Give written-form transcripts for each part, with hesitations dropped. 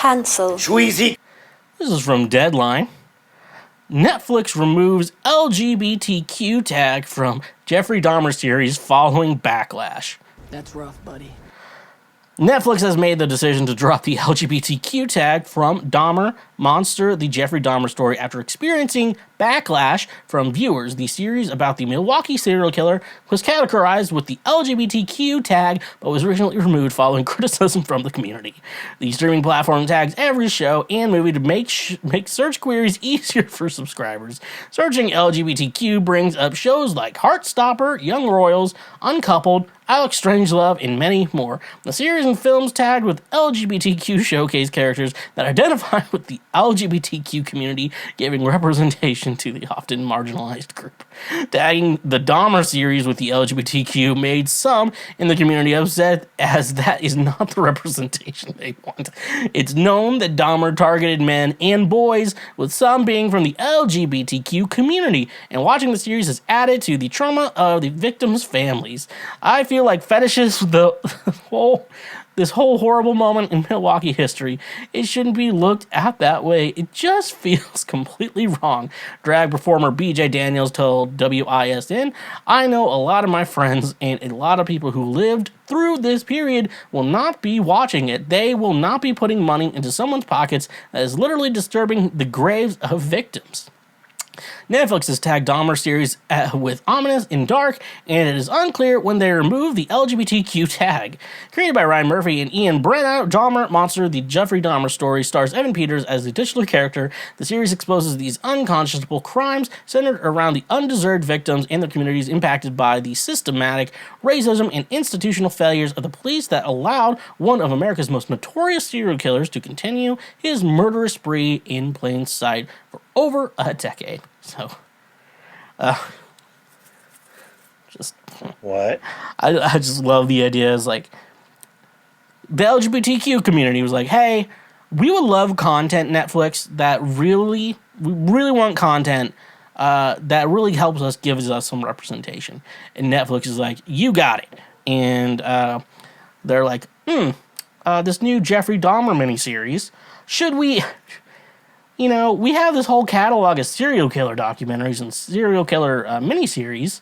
Cancel. Schweezy. This is from Deadline. Netflix removes LGBTQ tag from Jeffrey Dahmer series following backlash. That's rough, buddy. Netflix has made the decision to drop the LGBTQ tag from Dahmer Monster, the Jeffrey Dahmer story, after experiencing backlash from viewers. The series about the Milwaukee serial killer was categorized with the LGBTQ tag, but was originally removed following criticism from the community. The streaming platform tags every show and movie to make search queries easier for subscribers. Searching LGBTQ brings up shows like Heartstopper, Young Royals, Uncoupled, Alex Strangelove, and many more. The series and films tagged with LGBTQ showcase characters that identify with the LGBTQ community, giving representation to the often marginalized group. Tagging the Dahmer series with the LGBTQ made some in the community upset, as that is not the representation they want. It's known that Dahmer targeted men and boys, with some being from the LGBTQ community, and watching the series has added to the trauma of the victims' families. I feel like fetishes this whole horrible moment in Milwaukee history. It shouldn't be looked at that way. It just feels completely wrong. Drag performer BJ Daniels told WISN, "I know a lot of my friends and a lot of people who lived through this period will not be watching it. They will not be putting money into someone's pockets that is literally disturbing the graves of victims." Netflix has tagged Dahmer series with ominous and dark, and it is unclear when they remove the LGBTQ tag. Created by Ryan Murphy and Ian Brennan, Dahmer Monster, the Jeffrey Dahmer story, stars Evan Peters as the titular character. The series exposes these unconscionable crimes centered around the undeserved victims and their communities impacted by the systematic racism and institutional failures of the police that allowed one of America's most notorious serial killers to continue his murderous spree in plain sight for over a decade. So, just what? I just love the idea. Is like the LGBTQ community was like, "Hey, we would love content, Netflix, that we really want content that really helps us, gives us some representation." And Netflix is like, "You got it." And they're like, "This new Jeffrey Dahmer miniseries, should we?" You know, we have this whole catalog of serial killer documentaries and serial killer miniseries.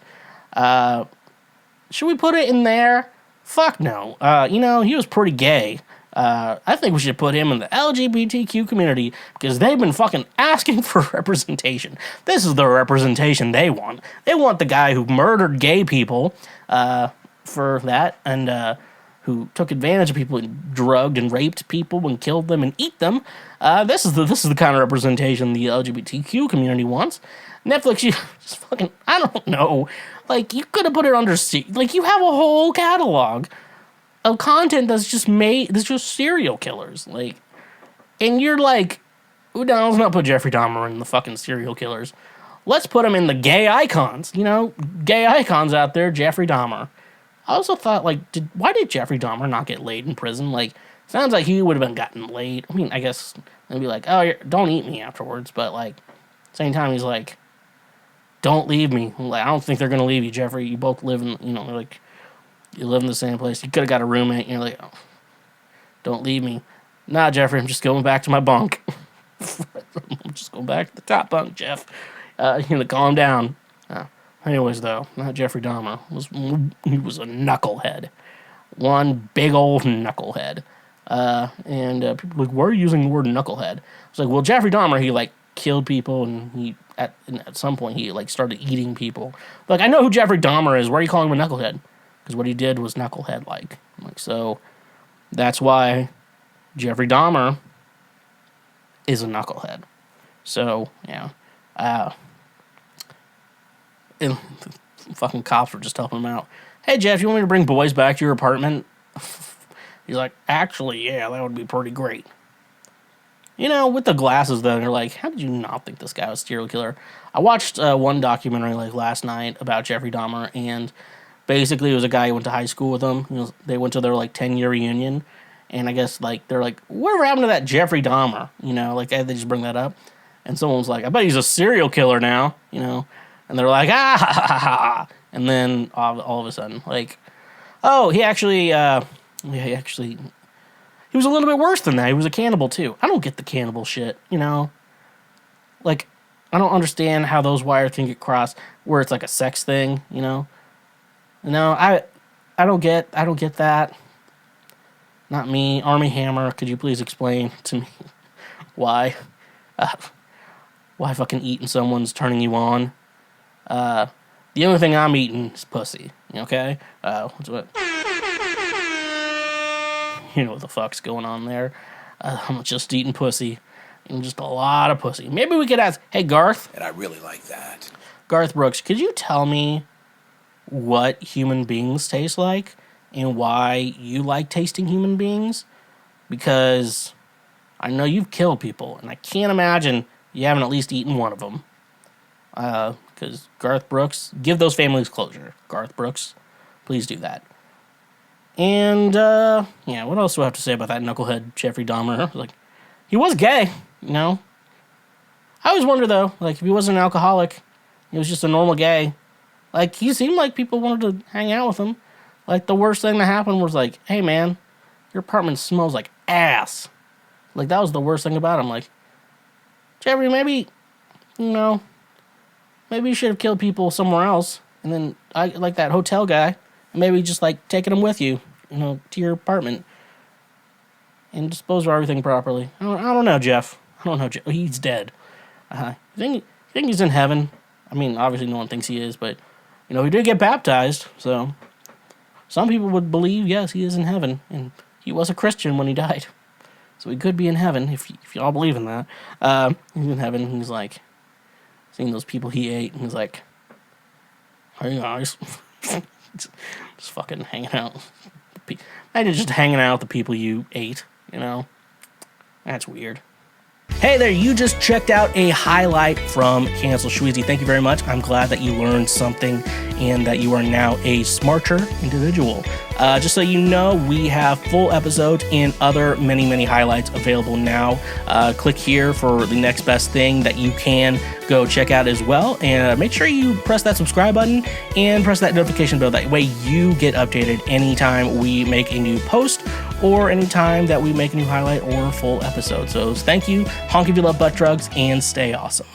Should we put it in there? Fuck no. He was pretty gay. I think we should put him in the LGBTQ community because they've been fucking asking for representation. This is the representation they want. They want the guy who murdered gay people for that and who took advantage of people and drugged and raped people and killed them and eat them. This is the kind of representation the LGBTQ community wants. Netflix, you just fucking, I don't know. Like, you could have put it under, like, you have a whole catalog of content that's just serial killers. Like, and you're like, no, let's not put Jeffrey Dahmer in the fucking serial killers. Let's put him in the gay icons. Gay icons out there, Jeffrey Dahmer. I also thought, like, why did Jeffrey Dahmer not get laid in prison? Like, sounds like he would have been gotten laid. I mean, I guess they'd be like, "Oh, don't eat me afterwards," but like, same time he's like, "Don't leave me." Like, I don't think they're gonna leave you, Jeffrey. You both live in, they're like, you live in the same place. You could have got a roommate. And you're like, "Oh, don't leave me." Nah, Jeffrey, I'm just going back to my bunk. I'm just going back to the top bunk, Jeff. Calm down. Anyways, though, not Jeffrey Dahmer. He was a knucklehead. One big old knucklehead. And people were like, why are you using the word knucklehead? It's like, well, Jeffrey Dahmer, he, like, killed people, and at some point, he, like, started eating people. Like, I know who Jeffrey Dahmer is. Why are you calling him a knucklehead? Because what he did was knucklehead-like. Like, so, that's why Jeffrey Dahmer is a knucklehead. So, yeah. And the fucking cops were just helping him out. "Hey, Jeff, you want me to bring boys back to your apartment?" He's like, "Actually, yeah, that would be pretty great." With the glasses, though, you're like, how did you not think this guy was a serial killer? I watched one documentary, like, last night about Jeffrey Dahmer, and basically it was a guy who went to high school with him. They went to their, like, 10-year reunion, and I guess, like, they're like, whatever happened to that Jeffrey Dahmer? Like, they just bring that up. And someone was like, I bet he's a serial killer now, And they're like, ah, ha, ha, ha, ha. And then all of a sudden, like, oh, he He was a little bit worse than that. He was a cannibal, too. I don't get the cannibal shit, you know? Like, I don't understand how those wires can get crossed where it's like a sex thing, you know? No, I don't get that. Not me. Army Hammer, could you please explain to me why fucking eating someone's turning you on? The only thing I'm eating is pussy, okay? What? You know what the fuck's going on there. I'm just eating pussy. And just a lot of pussy. Maybe we could ask, hey, Garth. And I really like that. Garth Brooks, could you tell me what human beings taste like and why you like tasting human beings? Because I know you've killed people, and I can't imagine you haven't at least eaten one of them. Because Garth Brooks, give those families closure. Garth Brooks, please do that. And, yeah, what else do I have to say about that knucklehead Jeffrey Dahmer? Like, he was gay, you know? I always wonder, though, like, if he wasn't an alcoholic, he was just a normal gay, like, he seemed like people wanted to hang out with him. Like, the worst thing that happened was, like, hey, man, your apartment smells like ass. Like, that was the worst thing about him. Like, Jeffrey, maybe, you know, maybe you should have killed people somewhere else. And then, like that hotel guy, and maybe just, like, taking them with you, you know, to your apartment. And dispose of everything properly. I don't know, Jeff. I don't know, Jeff. He's dead. You think he's in heaven? I mean, obviously no one thinks he is, but, you know, he did get baptized, so some people would believe, yes, he is in heaven, and he was a Christian when he died. So he could be in heaven, if y'all believe in that. He's in heaven, and he's like, seeing those people he ate, and he's like, hey guys. Just fucking hanging out. Imagine just hanging out with the people you ate, you know? That's weird. Hey there, you just checked out a highlight from Cancel Schweezy. Thank you very much. I'm glad that you learned something and that you are now a smarter individual. Just so you know, we have full episodes and other many highlights available now. Click here for the next best thing that you can go check out as well. And make sure you press that subscribe button and press that notification bell. That way you get updated anytime we make a new post or anytime that we make a new highlight or full episode. So thank you, honk if you love butt drugs, and stay awesome.